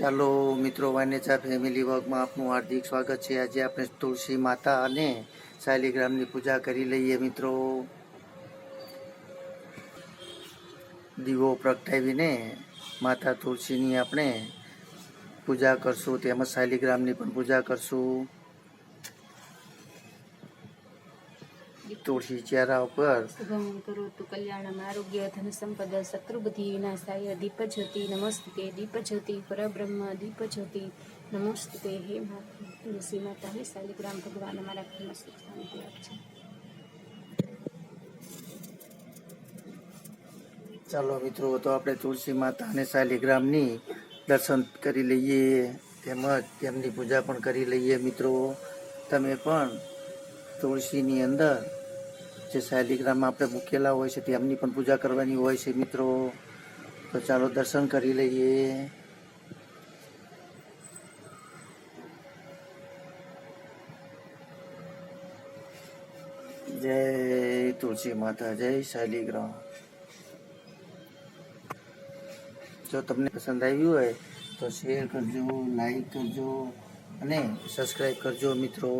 ચાલો મિત્રો, વાનેચા ફેમિલી વર્ગમાં આપનું હાર્દિક સ્વાગત છે। આજે આપણે તુલસી માતા અને શાલિગ્રામની પૂજા કરી લઈએ મિત્રો। દીવો પ્રગટાવીને માતા તુલસીની આપણે પૂજા કરશું, તેમજ શાલિગ્રામની પણ પૂજા કરશું। तुलसी चेहरा पर शुभं करोतु कल्याणम् आरोग्य धन संपदा शत्रुबुद्धि विनाशाय दीपज्योति नमस्ते दीपज्योति परब्रह्म दीपज्योति नमस्ते। हे माता तुलसी माता हे शालिग्राम भगवान हमारा घરમાં સુખ શાંતિ આપજો। ચાલો મિત્રો, તો આપણે તુલસી માતા અને શાલિગ્રામની દર્શન કરી લઈએ, તેમજ તેમની પૂજા પણ કરી લઈએ મિત્રો। તમે પણ તુલસીની અંદર જે શાલિગ્રામ આપણે મૂકેલા હોય છે તેમની પણ પૂજા કરવાની હોય છે મિત્રો। તો ચાલો દર્શન કરી લઈએ। જય તુલસી માતા, જય શાલિગ્રામ। જો તમને પસંદ આવ્યું હોય તો શેર કરજો, લાઈક કરજો અને સબસ્ક્રાઈબ કરજો મિત્રો।